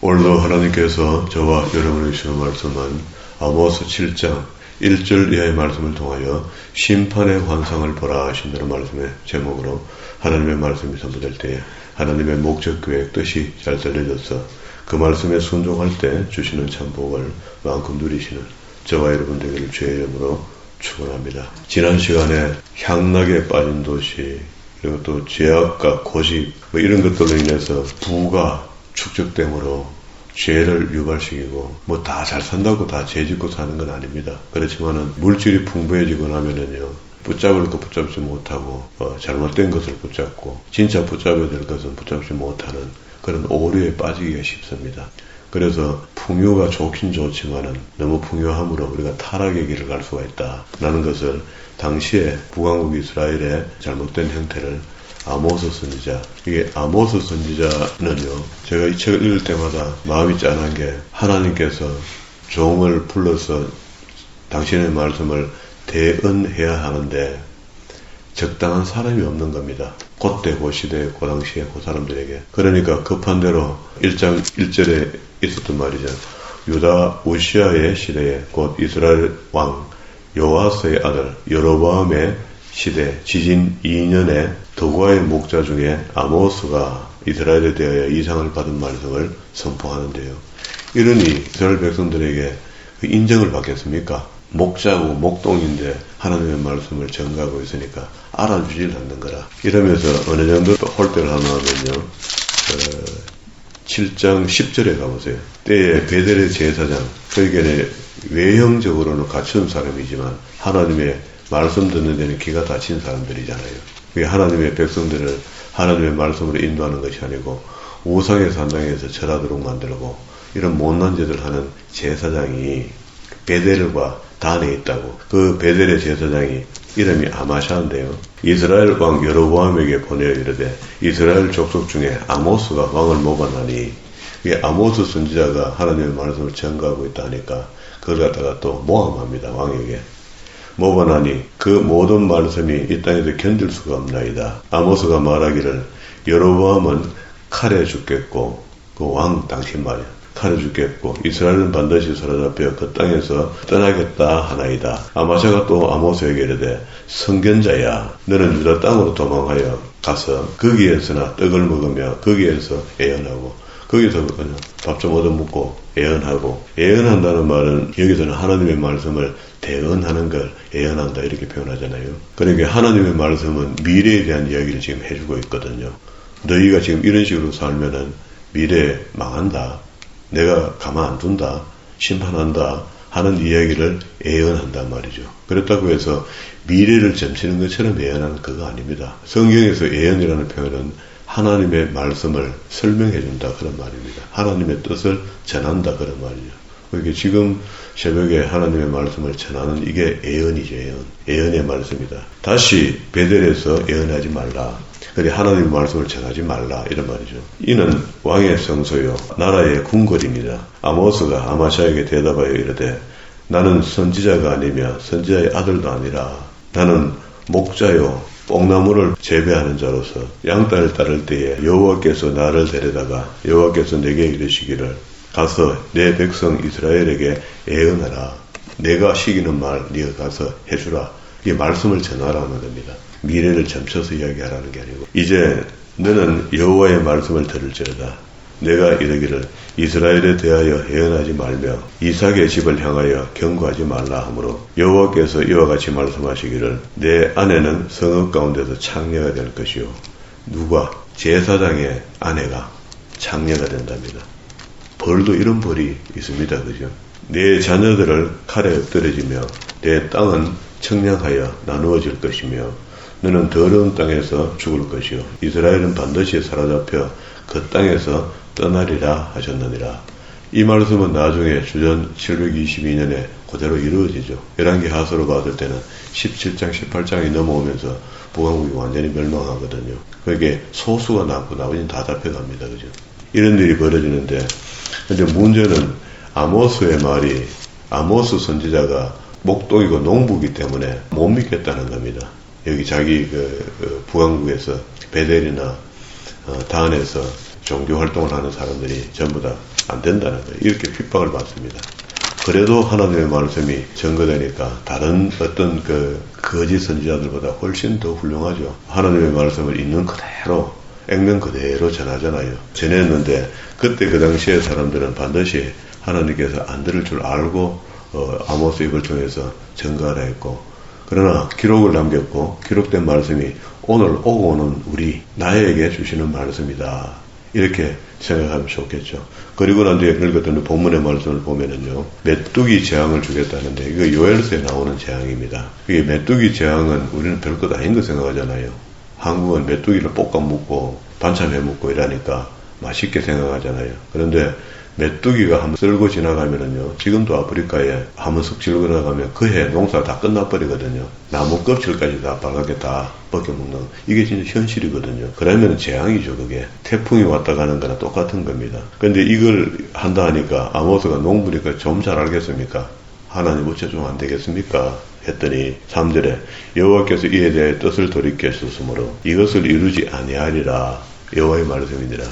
오늘도 하나님께서 저와 여러분에게 주시는 말씀은 아모스 7장 1절 이하의 말씀을 통하여 심판의 환상을 보라 하신다는 말씀의 제목으로 하나님의 말씀이 선포될 때에 하나님의 목적 계획 뜻이 잘 들려져서 그 말씀에 순종할 때 주시는 참 복을 마음껏 누리시는 저와 여러분 되기를 주의 이름으로 축원합니다. 지난 시간에 향락에 빠진 도시, 그리고 또 죄악과 고집 이런 것들로 인해서 부가 축적됨으로 죄를 유발시키고 다 잘 산다고 다 죄 짓고 사는 건 아닙니다. 그렇지만은 물질이 풍부해지고 나면은요, 붙잡을 거 붙잡지 못하고 잘못된 것을 붙잡고 진짜 붙잡아야 될 것은 붙잡지 못하는 그런 오류에 빠지기가 쉽습니다. 그래서 풍요가 좋긴 좋지만은 너무 풍요함으로 우리가 타락의 길을 갈 수가 있다라는 것을 당시에 북왕국 이스라엘의 잘못된 형태를 아모스 선지자, 이게 아모스 선지자는요, 제가 이 책을 읽을 때마다 마음이 짠한 게 하나님께서 종을 불러서 당신의 말씀을 대언해야 하는데 적당한 사람이 없는 겁니다. 그때 그 시대에 그 당시에 그 사람들에게. 그러니까 급한 대로 1장 1절에 있었던 말이죠. 유다 우시아의 시대에 곧 이스라엘 왕 요아스의 아들 여로보암의 시대 지진 2년에 더구아의 목자 중에 아모스가 이스라엘에 대하여 이상을 받은 말씀을 선포하는데요. 이러니 이스라엘 백성들에게 그 인정을 받겠습니까? 목자고 목동인데 하나님의 말씀을 전가하고 있으니까 알아주질 않는 거라. 이러면서 어느 정도 또 홀대를 하면요, 7장 10절에 가보세요. 때에 베델의 제사장, 그에게는 외형적으로는 갖춘 사람이지만 하나님의 말씀 듣는 데는 귀가 닫힌 사람들이잖아요. 그게 하나님의 백성들을 하나님의 말씀으로 인도하는 것이 아니고 우상의 산당에서 절하도록 만들고 이런 못난 짓을 하는 제사장이 베델과 단에 있다고. 그 베델의 제사장이 이름이 아마샤인데요. 이스라엘 왕 여로보암에게 보내어 이르되 이스라엘 족속 중에 아모스가 왕을 모반하니, 이게 아모스 선지자가 하나님의 말씀을 전가하고 있다 하니까 그걸 갖다가 또 모함합니다. 왕에게 모반하니 그 모든 말씀이 이 땅에서 견딜 수가 없나이다. 아모스가 말하기를 여로보암은 칼에 죽겠고, 그 왕 당신 말이야, 칼에 죽겠고 이스라엘은 반드시 사로잡혀 그 땅에서 떠나겠다 하나이다. 아마샤가 또 아모스에게 이르되 선견자야, 너는 유다 땅으로 도망하여 가서 거기에서나 떡을 먹으며 거기에서 애언하고, 거기서 그냥 밥 좀 얻어먹고 애언하고, 애언한다는 말은 여기서는 하나님의 말씀을 대언하는 걸 애언한다 이렇게 표현하잖아요. 그러니까 하나님의 말씀은 미래에 대한 이야기를 지금 해주고 있거든요. 너희가 지금 이런 식으로 살면은 미래에 망한다, 내가 가만 안 둔다, 심판한다 하는 이야기를 애언한단 말이죠. 그렇다고 해서 미래를 점치는 것처럼 애언하는 그거 아닙니다. 성경에서 애언이라는 표현은 하나님의 말씀을 설명해 준다 그런 말입니다. 하나님의 뜻을 전한다 그런 말이죠. 그러니까 지금 새벽에 하나님의 말씀을 전하는 이게 애언이죠. 애언의 말씀이다. 다시 베델에서 애언하지 말라, 그래 하나님의 말씀을 전하지 말라 이런 말이죠. 이는 왕의 성소요 나라의 궁궐입니다. 아모스가 아마샤에게 대답하여 이르되 나는 선지자가 아니며 선지자의 아들도 아니라 나는 목자요 뽕나무를 재배하는 자로서 양떼를 따를 때에 여호와께서 나를 데려다가 여호와께서 내게 이르시기를 가서 내 백성 이스라엘에게 애언하라. 내가 시키는 말 네가 가서 해주라. 이 말씀을 전하라는 겁니다. 미래를 점쳐서 이야기하라는 게 아니고, 이제 너는 여호와의 말씀을 들을지어다. 내가 이르기를 이스라엘에 대하여 애언하지 말며 이삭의 집을 향하여 경고하지 말라 하므로 여호와께서 이와 같이 말씀하시기를 내 아내는 성읍 가운데서 창녀가 될 것이요. 누가? 제사장의 아내가 창녀가 된답니다. 벌도 이런 벌이 있습니다. 그죠? 내 자녀들을 칼에 엎드려지며 내 땅은 청량하여 나누어질 것이며 너는 더러운 땅에서 죽을 것이요 이스라엘은 반드시 사로잡혀 그 땅에서 떠나리라 하셨느니라. 이 말씀은 나중에 주전 722년에 그대로 이루어지죠. 열왕기 하서로 봤을 때는 17장 18장이 넘어오면서 북왕국이 완전히 멸망하거든요. 그게 소수가 남고 나머지는 다 잡혀갑니다. 그죠? 이런 일이 벌어지는데, 근데 문제는 아모스의 말이, 아모스 선지자가 목동이고 농부이기 때문에 못 믿겠다는 겁니다. 여기 자기 북왕국에서 베델이나 단에서 종교 활동을 하는 사람들이 전부 다 안 된다는 거예요. 이렇게 핍박을 받습니다. 그래도 하나님의 말씀이 증거되니까 다른 어떤 그 거짓 선지자들보다 훨씬 더 훌륭하죠. 하나님의 말씀을 있는 그대로 액면 그대로 전하잖아요. 전했는데 그때 그 당시에 사람들은 반드시 하나님께서 안 들을 줄 알고 아모스 입을 통해서 증거하라 했고, 그러나 기록을 남겼고 기록된 말씀이 오늘 오고 오는 우리 나에게 주시는 말씀이다, 이렇게 생각하면 좋겠죠. 그리고 난 뒤에 읽었던 본문의 말씀을 보면은요, 메뚜기 재앙을 주겠다는데 이거 요엘서에 나오는 재앙입니다. 이게 메뚜기 재앙은 우리는 별것 아닌 거 생각하잖아요. 한국은 메뚜기를 볶아 먹고 반찬해 먹고 이러니까 맛있게 생각하잖아요. 그런데 메뚜기가 한번 쓸고 지나가면은요, 지금도 아프리카에 한번 쓱 질고 나가면 그 해 농사 다 끝나버리거든요. 나무 껍질까지 다 빨갛게 다 벗겨먹는, 이게 진짜 현실이거든요. 그러면 재앙이죠. 그게 태풍이 왔다 가는 거나 똑같은 겁니다. 근데 이걸 한다 하니까 아모스가 농부니까 좀 잘 알겠습니까? 하나님 어째 좀 안 되겠습니까? 했더니 3절에 여호와께서 이에 대해 뜻을 돌이켰으므로 이것을 이루지 아니하리라, 여호와의 말씀이니라.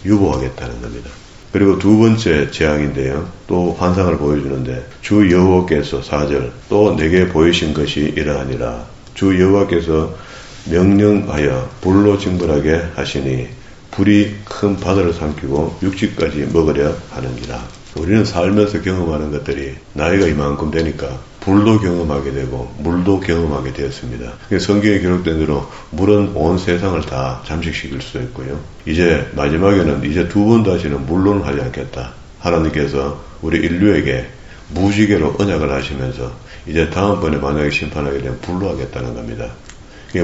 유보하겠다는 겁니다. 그리고 두 번째 재앙인데요, 또 환상을 보여주는데, 주 여호와께서 4절 또 내게 보이신 것이 이러하니라. 주 여호와께서 명령하여 불로 징벌하게 하시니 불이 큰 바다를 삼키고 육지까지 먹으려 하느니라. 우리는 살면서 경험하는 것들이 나이가 이만큼 되니까 불도 경험하게 되고 물도 경험하게 되었습니다. 성경에 기록된 대로 물은 온 세상을 다 잠식시킬 수 있고요. 이제 마지막에는 이제 두 번 다시는 물로는 하지 않겠다. 하나님께서 우리 인류에게 무지개로 언약을 하시면서 이제 다음번에 만약에 심판하게 되면 불로 하겠다는 겁니다.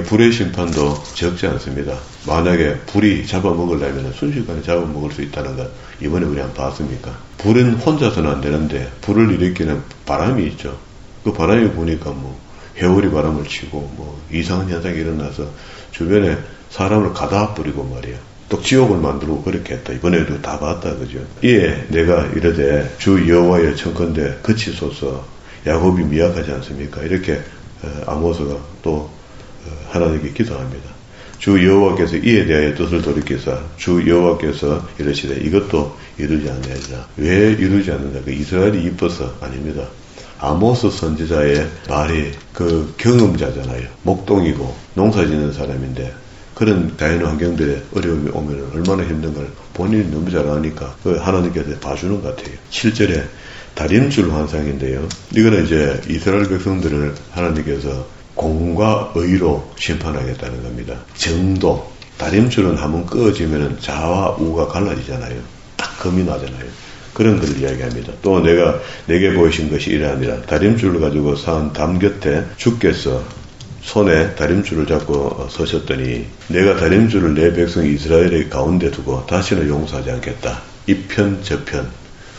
불의 심판도 적지 않습니다. 만약에 불이 잡아먹으려면 순식간에 잡아먹을 수 있다는 것, 이번에 우리 한번 봤습니까? 불은 혼자서는 안 되는데 불을 일으키는 바람이 있죠. 그 바람이 부니까 회오리 바람을 치고 이상한 현상이 일어나서 주변에 사람을 가다 뿌리고 말이야. 또 지옥을 만들고 그렇게 했다. 이번에도 다 봤다, 그죠? 이에 내가 이르되 주 여호와여 청컨대 그치소서, 야곱이 미약하지 않습니까? 이렇게 아모스가 또 하나님께 기도합니다. 주 여호와께서 이에 대하여 뜻을 돌이키사 주 여호와께서 이르시되 이것도 이루지 않느니라. 왜 이루지 않는다? 그 이스라엘이 이뻐서 아닙니다. 아모스 선지자의 말이 그 경험자잖아요. 목동이고 농사 짓는 사람인데 그런 자연 환경들에 어려움이 오면 얼마나 힘든 걸 본인이 너무 잘 아니까 하나님께서 봐주는 것 같아요. 7절에 다림줄 환상인데요. 이거는 이제 이스라엘 백성들을 하나님께서 공과 의로 심판하겠다는 겁니다. 정도, 다림줄은 한번 꺼지면 좌와 우가 갈라지잖아요. 딱 검이 나잖아요. 그런 걸 이야기합니다. 또 내게 보이신 것이 이러하니라. 다림줄을 가지고 산 담 곁에 주께서 손에 다림줄을 잡고 서셨더니 내가 다림줄을 내 백성 이스라엘의 가운데 두고 다시는 용서하지 않겠다. 이편 저편,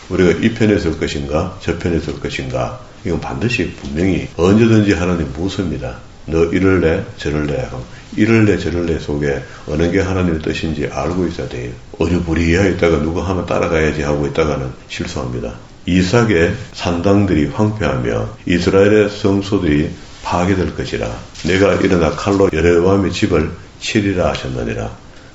우리가 이 편에 설 것인가 저편에 설 것인가, 이건 반드시 분명히 언제든지 하나님 묻습니다. 너 이럴래 저럴래, 이럴래 저럴래 속에 어느 게 하나님의 뜻인지 알고 있어야 돼요. 어리부리하여 있다가 누구 하면 따라가야지 하고 있다가는 실수합니다. 이삭의 산당들이 황폐하며 이스라엘의 성소들이 파괴될 것이라. 내가 일어나 칼로 여로보암의 집을 치리라 하셨느니라.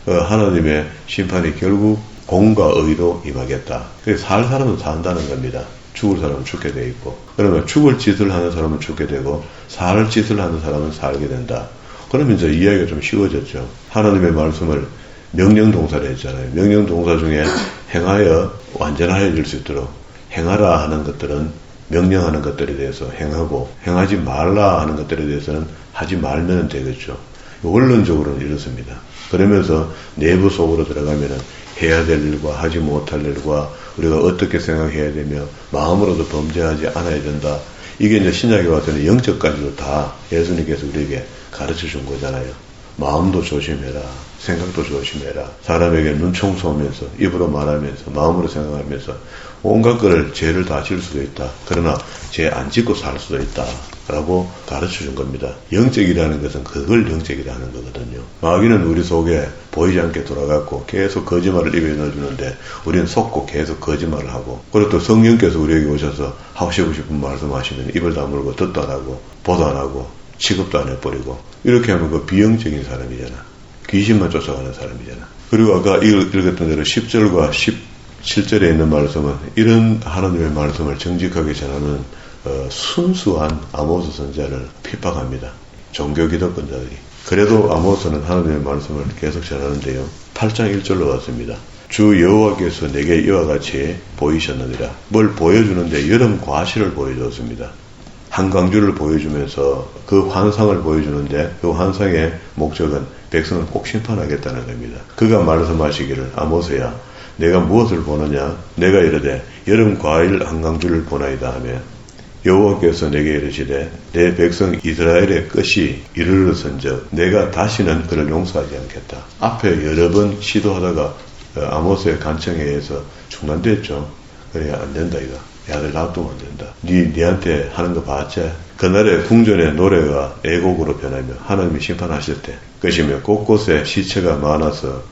하나님의 심판이 결국 공과 의로 임하겠다. 살 사람은 산다는 겁니다. 죽을 사람은 죽게 돼 있고, 그러면 죽을 짓을 하는 사람은 죽게 되고 살 짓을 하는 사람은 살게 된다. 그러면 이제 이야기가 좀 쉬워졌죠. 하나님의 말씀을 명령동사를 했잖아요. 명령동사 중에 행하여 완전하여질 수 있도록 행하라 하는 것들은 명령하는 것들에 대해서 행하고, 행하지 말라 하는 것들에 대해서는 하지 말면 되겠죠. 원론적으로는 이렇습니다. 그러면서 내부 속으로 들어가면은 해야 될 일과 하지 못할 일과 우리가 어떻게 생각해야 되며 마음으로도 범죄하지 않아야 된다. 이게 이제 신약에 와서는 영적까지도 다 예수님께서 우리에게 가르쳐 준 거잖아요. 마음도 조심해라. 생각도 조심해라. 사람에게 눈 청소하면서 입으로 말하면서 마음으로 생각하면서 온갖 것을 죄를 다 질 수도 있다. 그러나 죄 안 짓고 살 수도 있다. 라고 가르쳐 준 겁니다. 영적이라는 것은 그걸 영적이라는 거거든요. 마귀는 우리 속에 보이지 않게 돌아갔고 계속 거짓말을 입에 넣어주는데 우리는 속고 계속 거짓말을 하고, 그리고 또 성령께서 우리에게 오셔서 하시고 싶은 말씀하시면 입을 다물고 듣도 안 하고 보도 안 하고 취급도 안 해버리고, 이렇게 하면 그 비영적인 사람이잖아. 귀신만 쫓아가는 사람이잖아. 그리고 아까 읽었던 대로 10절과 17절에 있는 말씀은 이런 하나님의 말씀을 정직하게 전하는 순수한 아모스 선지자를 핍박합니다. 종교 기득권자들이. 그래도 아모스는 하나님의 말씀을 계속 전하는데요. 8장 1절로 왔습니다. 주 여호와께서 내게 이와 같이 보이셨느니라. 뭘 보여주는데 여름 과실을 보여줬습니다. 한강줄을 보여주면서 그 환상을 보여주는데 그 환상의 목적은 백성을 꼭 심판하겠다는 겁니다. 그가 말씀하시기를 아모스야 내가 무엇을 보느냐 내가 이르되 여름 과일 한강줄을 보나이다 하며 여호와께서 내게 이르시되 내 백성 이스라엘의 끝이 이르렀은즉 내가 다시는 그를 용서하지 않겠다. 앞에 여러 번 시도하다가 아모스의 간청에 의해서 중단됐죠. 그래야 안 된다 이거. 야들 놔두면 안 된다. 니한테 하는 거 봤지? 그날의 궁전의 노래가 애곡으로 변하며 하나님이 심판하셨대. 것이며 곳곳에 시체가 많아서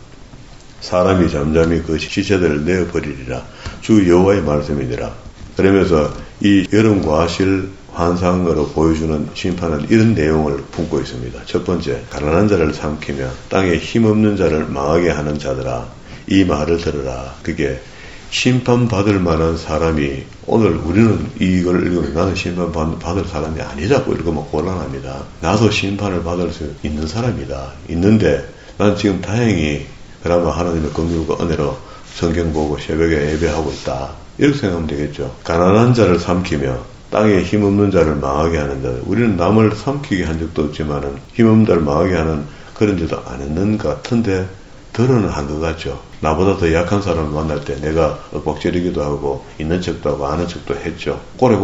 사람이 잠잠히 그 시체들을 내어버리리라. 주 여호와의 말씀이니라. 그러면서 이 여름 과실 환상으로 보여주는 심판은 이런 내용을 품고 있습니다. 첫 번째, 가난한 자를 삼키며 땅에 힘없는 자를 망하게 하는 자들아 이 말을 들으라. 그게 심판받을 만한 사람이 오늘 우리는 이걸 읽으면 나는 심판받을 사람이 아니라고 읽으면 곤란합니다. 나도 심판을 받을 수 있는 사람이다. 있는데 난 지금 다행히 그나마 하나님의 긍휼과 은혜로 성경 보고 새벽에 예배하고 있다. 이렇게 생각하면 되겠죠. 가난한 자를 삼키며 땅에 힘없는 자를 망하게 하는 자. 우리는 남을 삼키게 한 적도 없지만은 힘없는 자를 망하게 하는 그런 짓도 안 했는 것 같은데 들어는 한 것 같죠. 나보다 더 약한 사람을 만날 때 내가 뻑지르기도 하고 있는 척도 하고 아는 척도 했죠. 고래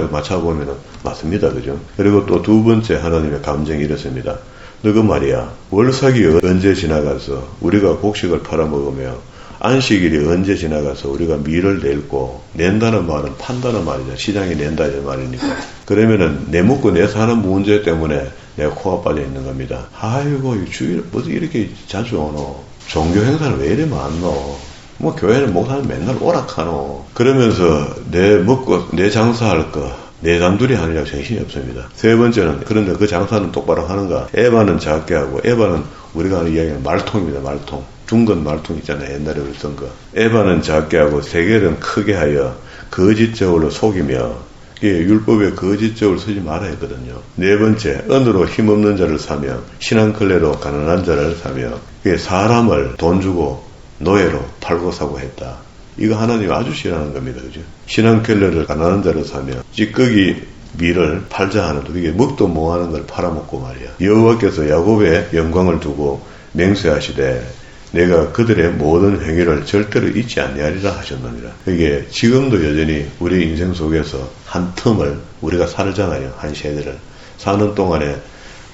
맞춰보면은 맞습니다. 그죠? 그리고 또 두 번째 하나님의 감정이 이렇습니다. 너그 말이야. 월삭이 언제 지나가서 우리가 곡식을 팔아먹으며 안식일이 언제 지나가서 우리가 밀을 낼고 낸다는 말은 판다는 말이죠. 시장에 낸다 이런 말이니까. 그러면은 내 먹고 내 사는 문제 때문에 내가 코가 빠져 있는 겁니다. 아이고 주일 뭐지 이렇게 자주 오노. 종교 행사는 왜 이래 많노. 뭐 교회는 목사는 맨날 오락하노. 그러면서 내 먹고 내 장사할 거 내 단둘이 하느라고 정신이 없습니다. 세 번째는 그런데 그 장사는 똑바로 하는가. 에바는 작게 하고 에바는 우리가 하는 이야기는 말통입니다. 말통. 중건 말통 있잖아요. 옛날에 우리 쓴 거. 에바는 작게 하고 세겔은 크게 하여 거짓적으로 속이며 이게 율법에 거짓적으로 쓰지 말아야 했거든요. 네 번째, 은으로 힘없는 자를 사며 신한클레로 가난한 자를 사며 이게 사람을 돈 주고 노예로 팔고 사고 했다. 이거 하나님이 아주 싫어하는 겁니다. 그죠? 신한켈레를 가난한 자를 사며 찌꺼기 밀을 팔자 하는 이게 먹도 못하는 걸 팔아먹고 말이야. 여호와께서 야곱의 영광을 두고 맹세하시되 내가 그들의 모든 행위를 절대로 잊지 아니하리라 하셨느니라. 이게 지금도 여전히 우리 인생 속에서 한 틈을 우리가 살잖아요. 한 세대를 사는 동안에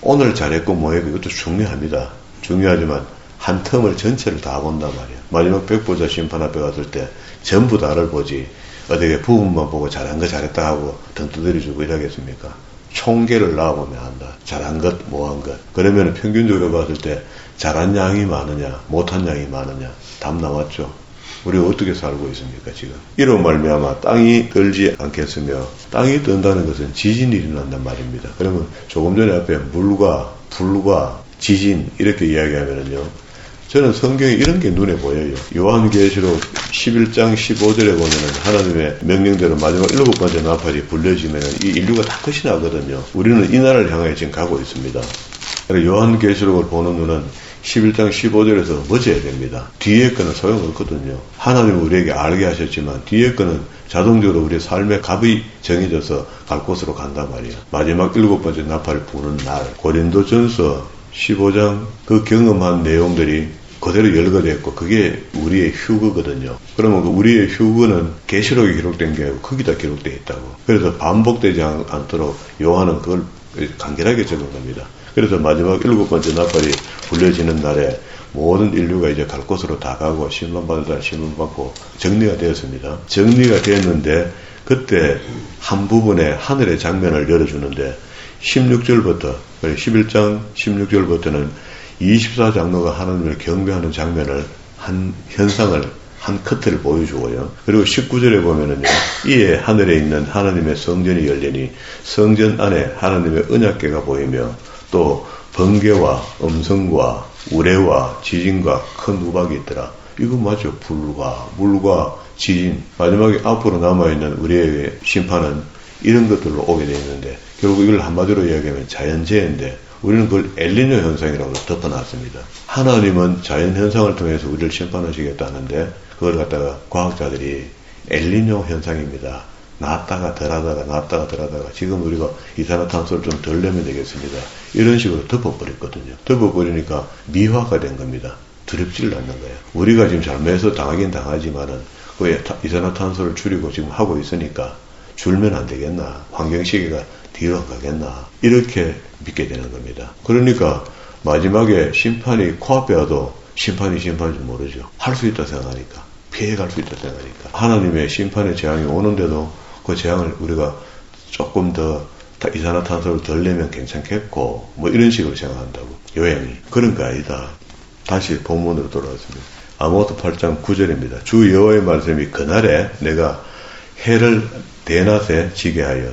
오늘 잘했고 뭐했고 이것도 중요합니다. 중요하지만 한 틈을 전체를 다 본단 말이야. 마지막 백보자 심판 앞에 갔을 때 전부 다를 보지 어떻게 부분만 보고 잘한 거 잘했다 하고 등 두드려주고 이러겠습니까? 총계를 나와보면 한다. 잘한 것, 못한 것. 그러면 평균적으로 봤을 때 잘한 양이 많으냐, 못한 양이 많으냐. 답 나왔죠. 우리가 어떻게 살고 있습니까, 지금? 이로 말미암아 땅이 떨지 않겠으며 땅이 뜬다는 것은 지진이 일어난단 말입니다. 그러면 조금 전에 앞에 물과 불과 지진 이렇게 이야기하면은요. 저는 성경에 이런 게 눈에 보여요. 요한계시록 11장 15절에 보면은 하나님의 명령대로 마지막 7번째 나팔이 불려지면은 이 인류가 다 끝이 나거든요. 우리는 이 나라를 향해 지금 가고 있습니다. 그래서 요한계시록을 보는 눈은 11장 15절에서 멎어야 됩니다. 뒤에 거는 소용없거든요. 하나님은 우리에게 알게 하셨지만 뒤에 거는 자동적으로 우리의 삶의 값이 정해져서 갈 곳으로 간단 말이에요. 마지막 7번째 나팔을 부는 날 고린도전서 15장 그 경험한 내용들이 그대로 열거됐고 그게 우리의 휴거거든요. 그러면 그 우리의 휴거는 계시록에 기록된 게 아니고 거기다 기록되어 있다고. 그래서 반복되지 않도록 요한은 그걸 간결하게 적은 겁니다. 그래서 마지막 7번째 나팔이 불려지는 날에 모든 인류가 이제 갈 곳으로 다 가고 신문받을 날 신문받고 정리가 되었습니다. 정리가 되었는데 그때 한 부분에 하늘의 장면을 열어주는데 16절부터 11장 16절부터는 24장로가 하나님을 경배하는 장면을 한 현상을 한 커트를 보여주고요. 그리고 19절에 보면은요. 이에 하늘에 있는 하나님의 성전이 열리니 성전 안에 하나님의 언약궤가 보이며 또 번개와 음성과 우레와 지진과 큰 우박이 있더라. 이거 맞죠? 불과 물과 지진, 마지막에 앞으로 남아있는 우리의 심판은 이런 것들로 오게 되어 있는데, 결국 이걸 한마디로 이야기하면 자연재해인데, 우리는 그걸 엘니뇨 현상이라고 덮어놨습니다. 하나님은 자연현상을 통해서 우리를 심판하시겠다는데, 그걸 갖다가 과학자들이 엘니뇨 현상입니다. 낫다가 덜하다가 낫다가 덜하다가 지금 우리가 이산화탄소를 좀 덜 내면 되겠습니다. 이런 식으로 덮어버렸거든요. 덮어버리니까 미화가 된 겁니다. 두렵지를 않는 거예요. 우리가 지금 잘못해서 당하긴 당하지만은 그 이산화탄소를 줄이고 지금 하고 있으니까 줄면 안 되겠나? 환경시계가 뒤로 가겠나? 이렇게 믿게 되는 겁니다. 그러니까 마지막에 심판이 코앞에 와도 심판이 심판인지 모르죠. 할 수 있다 생각하니까. 피해갈 수 있다 생각하니까. 하나님의 심판의 재앙이 오는데도 그 재앙을 우리가 조금 더 이산화탄소를 덜 내면 괜찮겠고 뭐 이런 식으로 생각한다고. 요행이. 그런 거 아니다. 다시 본문으로 돌아왔습니다. 아모스 8장 9절입니다. 주 여호와의 말씀이 그날에 내가 해를 대낮에 지게 하여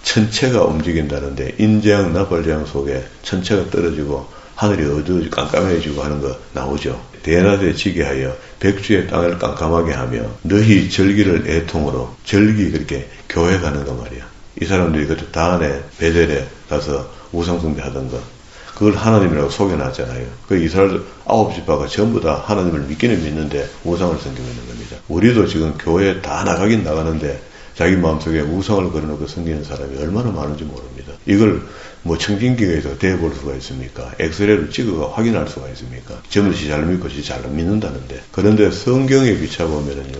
천체가 움직인다는데 인재앙 나팔재앙 속에 천체가 떨어지고 하늘이 어두워지고 깜깜해지고 하는 거 나오죠. 대낮에 지게 하여 백주의 땅을 깜깜하게 하며 너희 절기를 애통으로 절기 그렇게 교회 가는 거 말이야. 이 사람들이 그때 다안에 베델에 가서 우상숭배 하던 거 그걸 하나님이라고 속여놨잖아요. 그 이스라엘 9지파가 전부 다 하나님을 믿기는 믿는데 우상을 섬기고 있는 겁니다. 우리도 지금 교회에 다 나가긴 나가는데 자기 마음속에 우상을 걸어놓고 섬기는 사람이 얼마나 많은지 모릅니다. 이걸 뭐 청진기계에서 대볼 수가 있습니까? 엑스레이를 찍어가 확인할 수가 있습니까? 전부 잘 믿고 잘 믿는다는데. 그런데 성경에 비춰보면은요,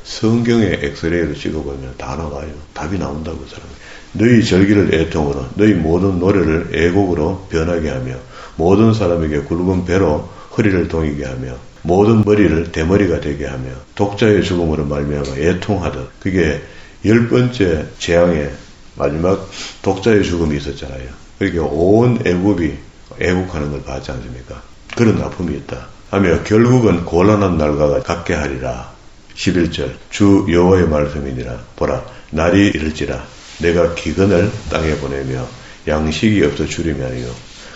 성경에 엑스레이를 찍어보면 다 나와요. 답이 나온다고 그 사람이. 너희 절기를 애통으로, 너희 모든 노래를 애곡으로 변하게 하며, 모든 사람에게 굵은 배로 허리를 동이게 하며, 모든 머리를 대머리가 되게 하며, 독자의 죽음으로 말미암아 애통하듯. 그게 10번째 재앙의 마지막 독자의 죽음이 있었잖아요. 그렇게 온 애굽이 애국하는 걸 봤지 않습니까? 그런 아픔이 있다. 하며 결국은 곤란한 날과 같게 하리라. 11절 주 여호와의 말씀이니라. 보라 날이 이를지라 내가 기근을 땅에 보내며 양식이 없어 주림이 아니요.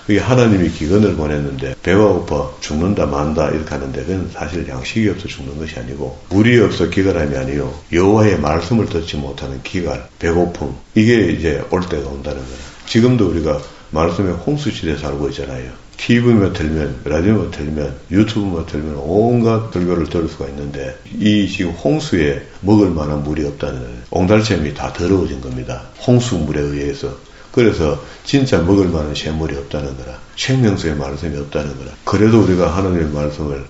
그게 하나님이 기근을 보냈는데 배가 고파 죽는다 만다 이렇게 하는데 그건 사실 양식이 없어 죽는 것이 아니고 물이 없어 기갈함이 아니요. 여호와의 말씀을 듣지 못하는 기갈, 배고픔 이게 이제 올 때가 온다는 거예요. 지금도 우리가 말씀의 홍수시대에 살고 있잖아요. TV만 틀면, 라디오만 틀면, 유튜브만 틀면 온갖 설교를 들을 수가 있는데 이 지금 홍수에 먹을 만한 물이 없다는 옹달샘이 다 더러워진 겁니다. 홍수물에 의해서. 그래서 진짜 먹을 만한 샘물이 없다는 거라. 생명수의 말씀이 없다는 거라. 그래도 우리가 하나님의 말씀을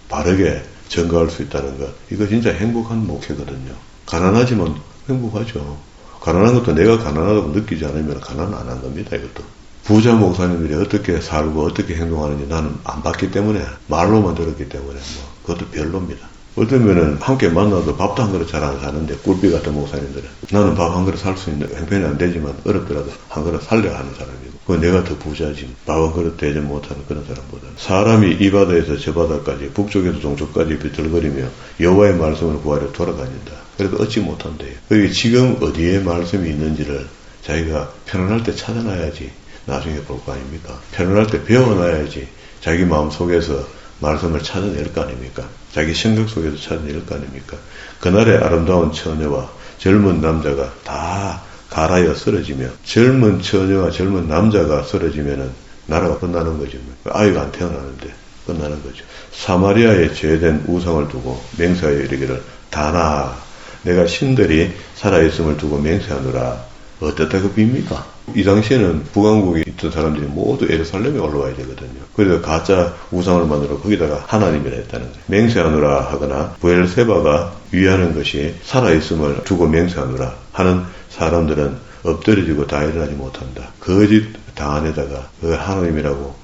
바르게 전가할 수 있다는 것. 이거 진짜 행복한 목회거든요. 가난하지만 행복하죠. 가난한 것도 내가 가난하다고 느끼지 않으면 가난 안 한 겁니다. 이것도. 부자 목사님들이 어떻게 살고 어떻게 행동하는지 나는 안 봤기 때문에 말로만 들었기 때문에 뭐 그것도 별로입니다. 어떤 면은 함께 만나도 밥도 한 그릇 잘 안 사는데 꿀비 같은 목사님들은 나는 밥 한 그릇 살 수 있는 형편이 안 되지만 어렵더라도 한 그릇 살려 하는 사람이고 그건 내가 더 부자지 밥 한 그릇 대접 못하는 그런 사람보다는 사람이 이 바다에서 저 바다까지 북쪽에서 동쪽까지 비틀거리며 여호와의 말씀을 구하려 돌아다닌다. 그래도 얻지 못한대요. 여기 지금 어디에 말씀이 있는지를 자기가 편안할 때 찾아놔야지 나중에 볼 거 아닙니까? 편안할 때 배워놔야지 자기 마음속에서 말씀을 찾아낼 거 아닙니까? 자기 생각 속에서 찾아낼 거 아닙니까? 그날의 아름다운 처녀와 젊은 남자가 다 갈아여 쓰러지며 젊은 처녀와 젊은 남자가 쓰러지면은 나라가 끝나는 거죠. 아이가 안 태어나는데 끝나는 거죠. 사마리아에 죄된 우상을 두고 맹세하여 이르기를 다나 내가 신들이 살아있음을 두고 맹세하노라. 어떻다고 빕니까? 이 당시에는 북왕국에 있던 사람들이 모두 예루살렘에 올라와야 되거든요. 그래서 가짜 우상을 만들어 거기다가 하나님이라 했다는 거예요. 맹세하노라 하거나 부엘세바가 위하는 것이 살아있음을 두고 맹세하노라 하는 사람들은 엎드려지고 다 일어나지 못한다. 거짓 당안에다가 그걸 하나님이라고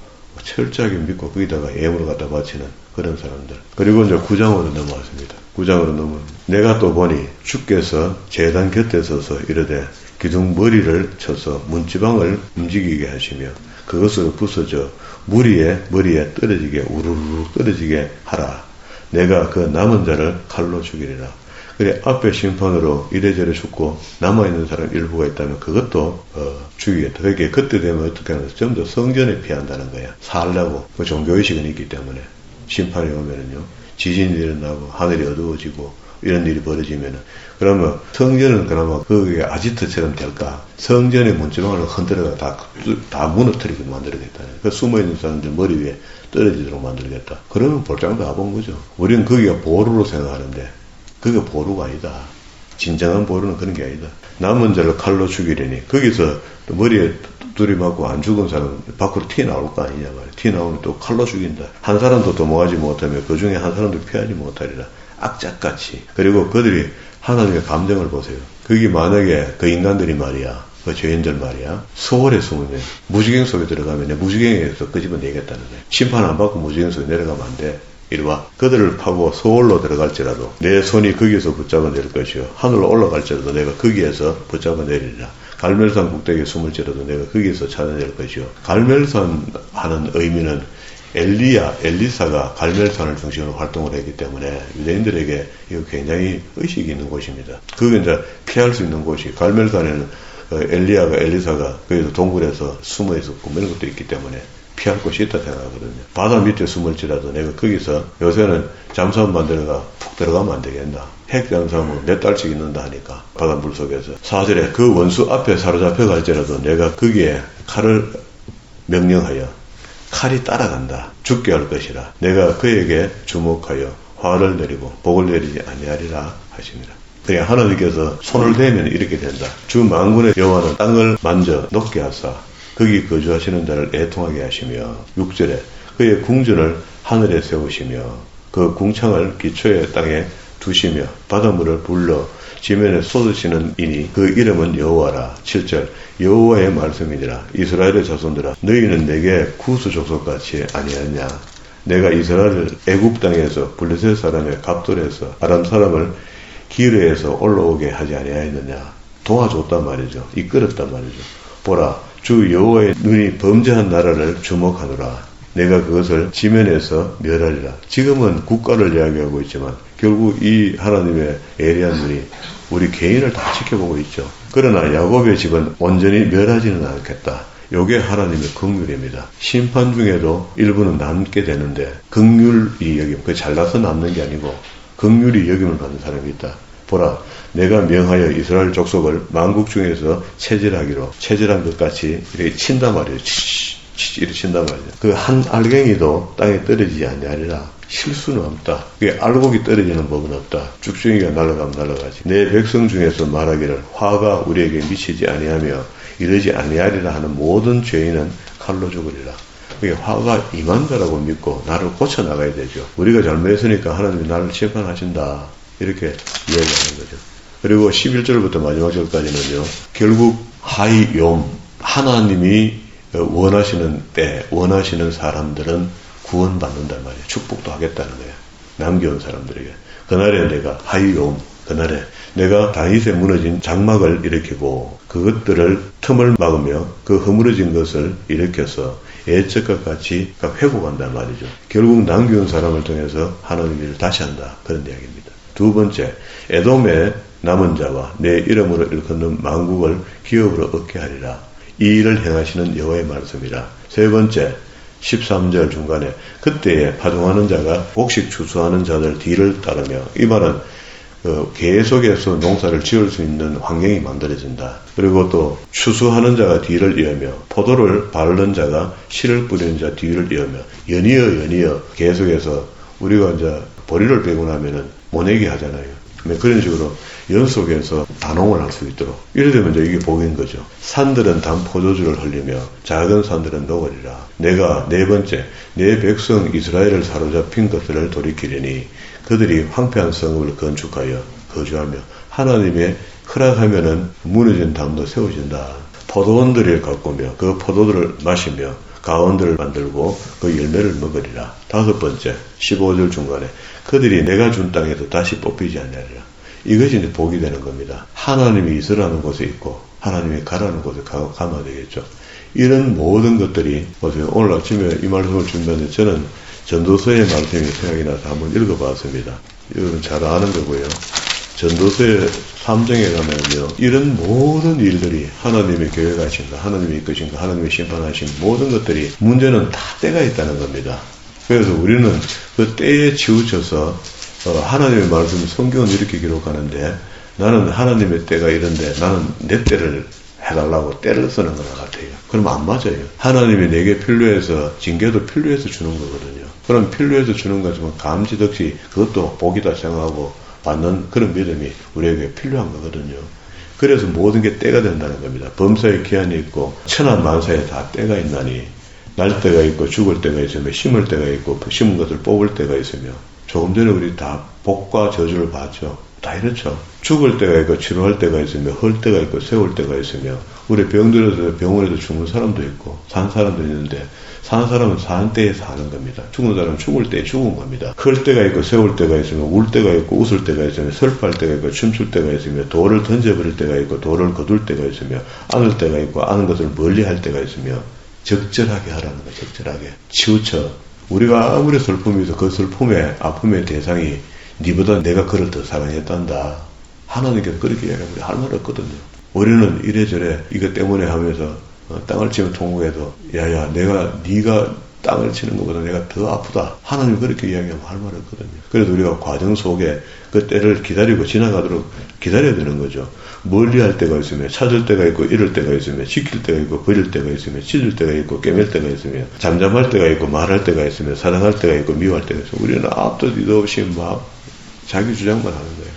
철저하게 믿고 거기다가 예물을 갖다 바치는 그런 사람들. 그리고 이제 9장으로 넘어왔습니다. 9장으로 넘어 내가 또 보니 주께서 제단 곁에 서서 이르되 기둥 머리를 쳐서 문지방을 움직이게 하시며 그것을 부서져 머리에 떨어지게 우르르 떨어지게 하라. 내가 그 남은 자를 칼로 죽이리라. 그래 앞에 심판으로 이래저래 죽고 남아있는 사람 일부가 있다면 그것도 죽이겠다. 그게 그때 되면 어떻게 하는 거야? 전부 다 성전에 피한다는 거야. 살라고. 그 종교의식은 있기 때문에 심판이 오면은요 지진이 일어나고 하늘이 어두워지고 이런 일이 벌어지면은 그러면 성전은 그나마 그게 아지트처럼 될까? 성전의 문지방을 흔들어가 다 무너뜨리게 만들겠다. 그 숨어있는 사람들 머리 위에 떨어지도록 만들겠다. 그러면 볼장 다 본 거죠. 우리는 거기가 보루로 생각하는데 그게 보루가 아니다. 진정한 보루는 그런 게 아니다. 남은 자를 칼로 죽이려니 거기서 또 머리에 둘이 맞고 안 죽은 사람은 밖으로 튀어나올 거 아니냐 말이야. 튀어나오면 또 칼로 죽인다. 한 사람도 도망하지 못하면 그 중에 한 사람도 피하지 못하리라. 악착같이. 그리고 그들이 하나님의 감정을 보세요. 그게 만약에 그 인간들이 말이야, 그 죄인들 말이야, 소홀에 숨으면 무지개 속에 들어가면 내 무지개에서 끄집어내겠다는 거야. 심판 안 받고 무지개 속에 내려가면 안 돼. 이리 와. 그들을 파고 소홀로 들어갈지라도 내 손이 거기에서 붙잡아 내릴 것이요. 하늘로 올라갈지라도 내가 거기에서 붙잡아 내리리라. 갈멜산 꼭대기에 숨을지라도 내가 거기에서 찾아낼 것이요. 갈멜산 하는 의미는 엘리사가 갈멜산을 중심으로 활동을 했기 때문에 유대인들에게 이거 굉장히 의식이 있는 곳입니다. 그게 이제 피할 수 있는 곳이 갈멜산에는 엘리사가 거기서 동굴에서 숨어 있었고 이런 것도 있기 때문에 피할 곳이 있다 생각하거든요. 바다 밑에 숨을지라도 내가 거기서 요새는 잠수함 만들어가 푹 들어가면 안 되겠나. 핵 잠수함은 몇 달씩 있는다 하니까 바닷물 속에서 4절에 그 원수 앞에 사로잡혀 갈지라도 내가 거기에 칼을 명령하여 칼이 따라간다. 죽게 할 것이라. 내가 그에게 주목하여 화를 내리고 복을 내리지 아니하리라 하십니다. 그러니까 하나님께서 손을 대면 이렇게 된다. 주 만군의 여호와는 땅을 만져 높게 하사 거기 거주하시는 자를 애통하게 하시며 6절에 그의 궁전을 하늘에 세우시며 그 궁창을 기초의 땅에 두시며 바닷물을 불러 지면에 쏟으시는 이니 그 이름은 여호와라. 7절 여호와의 말씀이니라. 이스라엘의 자손들아 너희는 내게 구스 족속같이 아니하냐. 내가 이스라엘을 애굽 땅에서 블레셋 사람의 갑돌에서 아람 사람을 기르에서 올라오게 하지 아니하였느냐. 도와줬단 말이죠. 이끌었단 말이죠. 보라 주 여호와의 눈이 범죄한 나라를 주목하노라. 내가 그것을 지면에서 멸하리라. 지금은 국가를 이야기하고 있지만 결국 이 하나님의 예리한 눈이 우리 개인을 다 지켜보고 있죠. 그러나 야곱의 집은 온전히 멸하지는 않겠다. 요게 하나님의 긍휼입니다. 심판 중에도 일부는 남게 되는데 긍휼이 여김, 그 잘나서 남는 게 아니고 긍휼이 여김을 받는 사람이 있다. 보라 내가 명하여 이스라엘 족속을 만국 중에서 체질하기로 체질한 것 같이 이렇게 친단 말이에요. 이렇게 친단 말이에요. 그 한 알갱이도 땅에 떨어지지 아니하리라. 실수는 없다. 그게 알곡이 떨어지는 법은 없다. 쭉중이가 날아가면 날아가지. 내 백성 중에서 말하기를 화가 우리에게 미치지 아니하며 이러지 아니하리라 하는 모든 죄인은 칼로 죽으리라. 그게 화가 임한다라고 믿고 나를 고쳐나가야 되죠. 우리가 잘못했으니까 하나님이 나를 심판하신다. 이렇게 이야기하는 거죠. 그리고 11절부터 마지막 절까지는요. 결국 하이욤 하나님이 원하시는 때 원하시는 사람들은 구원받는단 말이에요. 축복도 하겠다는 거예요. 남겨온 사람들에게. 그날에 내가 하이욤 그날에 내가 다윗의 무너진 장막을 일으키고 그것들을 틈을 막으며 그 허물어진 것을 일으켜서 예측과 같이 회복한단 말이죠. 결국 남겨온 사람을 통해서 하나님의 일을 다시 한다. 그런 이야기입니다. 두 번째, 에돔의 남은 자와 내 이름으로 일컫는 만국을 기업으로 얻게 하리라. 이 일을 행하시는 여호와의 말씀이라. 세 번째, 13절 중간에 그때에 파종하는 자가 곡식 추수하는 자들 뒤를 따르며 이 말은 계속해서 농사를 지을 수 있는 환경이 만들어진다. 그리고 또 추수하는 자가 뒤를 이으며 포도를 바르는 자가 씨를 뿌리는 자 뒤를 이으며 연이어 계속해서 우리가 이제 보리를 빼고 나면은 모내기 하잖아요. 그런 식으로 연속해서 단홍을 할 수 있도록 이래 되면 이제 이게 복인 거죠. 산들은 단 포도주를 흘리며 작은 산들은 녹으리라. 내가 네 번째 내 백성 이스라엘을 사로잡힌 것들을 돌이키려니 그들이 황폐한 성읍을 건축하여 거주하며 하나님의 허락하면은 무너진 담도 세워진다. 포도원들을 가꾸며 그 포도들을 마시며 가원들을 만들고 그 열매를 먹으리라. 다섯 번째 15절 중간에 그들이 내가 준 땅에도 다시 뽑히지 않으리라. 이것이 이제 복이 되는 겁니다. 하나님이 있으라는 곳에 있고 하나님이 가라는 곳에 가면 되겠죠. 이런 모든 것들이 보세요. 오늘 아침에 이 말씀을 준비하는데 저는 전도서의 말씀이 생각이 나서 한번 읽어봤습니다. 여러분 잘 아는 거고요. 전도서의 3장에 가면요, 이런 모든 일들이 하나님의 계획하신가, 하나님의 이끄신가, 하나님의 심판하신 모든 것들이 문제는 다 때가 있다는 겁니다. 그래서 우리는 그 때에 치우쳐서 하나님의 말씀, 성경은 이렇게 기록하는데 나는 하나님의 때가 이런데 나는 내 때를 해달라고 때를 쓰는 것 같아요. 그럼 안 맞아요. 하나님이 내게 필요해서, 징계도 필요해서 주는 거거든요. 그럼 필요해서 주는 거지만 감지덕지 그것도 복이다 생각하고 받는 그런 믿음이 우리에게 필요한 거거든요. 그래서 모든 게 때가 된다는 겁니다. 범사에 기한이 있고 천하만사에 다 때가 있나니 날 때가 있고 죽을 때가 있으며 심을 때가 있고 심은 것을 뽑을 때가 있으며 조금 전에 우리 다 복과 저주를 봤죠. 다 이렇죠. 죽을 때가 있고 치료할 때가 있으며 헐 때가 있고 세울 때가 있으며 우리 병들어서 병원에서 죽는 사람도 있고 산 사람도 있는데 사는 사람은 사는 때에 사는 겁니다. 죽은 사람은 죽을 때에 죽은 겁니다. 클 때가 있고 세울 때가 있으며 울 때가 있고 웃을 때가 있으며 슬퍼할 때가 있고 춤출 때가 있으며 돌을 던져버릴 때가 있고 돌을 거둘 때가 있으며 안을 때가 있고 아는 것을 멀리할 때가 있으며 적절하게 하라는 거예요. 적절하게. 치우쳐. 우리가 아무리 슬픔이 있어 그 슬픔의 아픔의 대상이 니보다 내가 그를 더 사랑했단다. 하나님께서 그렇게 이야기하면 우리 할 말 없거든요. 우리는 이래저래 이것 때문에 하면서 땅을 치면 통곡해도 야야 네가 땅을 치는 것보다 내가 더 아프다. 하나님이 그렇게 이야기하면 할 말 없거든요. 그래도 우리가 과정 속에 그 때를 기다리고 지나가도록 기다려야 되는 거죠. 멀리 할 때가 있으며 찾을 때가 있고 잃을 때가 있으며 지킬 때가 있고 버릴 때가 있으며 찢을 때가 있고 깨맬 때가 있으며 잠잠할 때가 있고 말할 때가 있으며 사랑할 때가 있고 미워할 때가 있으며 우리는 앞도 뒤도 없이 막 자기 주장만 하는 거예요.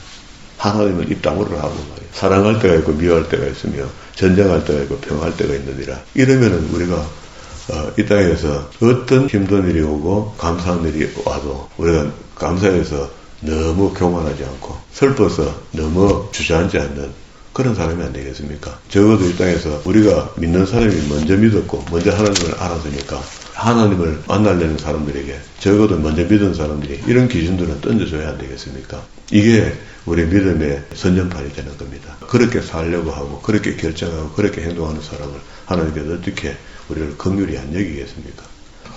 하나님은 입 다물으라 하고 말이에요. 사랑할 때가 있고 미워할 때가 있으며 전쟁할 때가 있고 평화할 때가 있느니라. 이러면은 우리가 이 땅에서 어떤 힘든 일이 오고 감사한 일이 와도 우리가 감사해서 너무 교만하지 않고 슬퍼서 너무 주저앉지 않는 그런 사람이 안 되겠습니까? 적어도 이 땅에서 우리가 믿는 사람이 먼저 믿었고 먼저 하나님을 알았으니까 하나님을 만나려는 사람들에게 적어도 먼저 믿은 사람들이 이런 기준들은 던져줘야 안 되겠습니까? 이게 우리 믿음의 선전판이 되는 겁니다. 그렇게 살려고 하고 그렇게 결정하고 그렇게 행동하는 사람을 하나님께서 어떻게 우리를 긍휼히 안 여기겠습니까?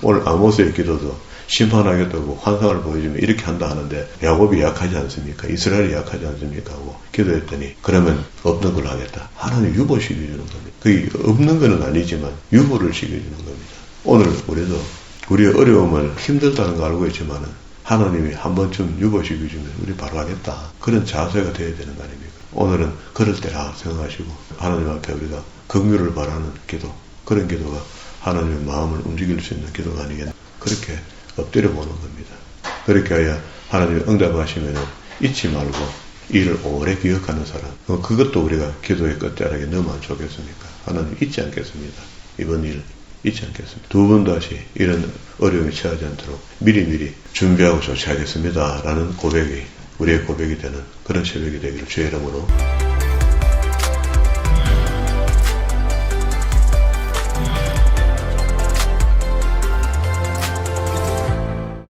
오늘 아모스의 기도도 심판하겠다고 환상을 보여주면 이렇게 한다 하는데 야곱이 약하지 않습니까? 이스라엘이 약하지 않습니까? 하고 기도했더니 그러면 없는 걸 하겠다. 하나님 유보 시켜주는 겁니다. 그게 없는 건 아니지만 유보를 시켜주는 겁니다. 오늘 우리도 우리의 어려움을 힘들다는 거 알고 있지만은 하나님이 한 번쯤 유보시켜주면 우리 바로 하겠다. 그런 자세가 되어야 되는 거 아닙니까? 오늘은 그럴 때라 생각하시고 하나님 앞에 우리가 긍휼을 바라는 기도, 그런 기도가 하나님의 마음을 움직일 수 있는 기도가 아니겠나. 그렇게 엎드려 보는 겁니다. 그렇게 해야 하나님이 응답하시면 잊지 말고 이를 오래 기억하는 사람. 그것도 우리가 기도의 끝자락에 넣으면 좋겠습니까? 하나님 잊지 않겠습니다. 이번 일 잊지 않겠습니다. 두 번 다시 이런 어려움에 처하지 않도록 미리미리 준비하고 조치하겠습니다. 라는 고백이 우리의 고백이 되는 그런 새벽이 되기를 주의 이름으로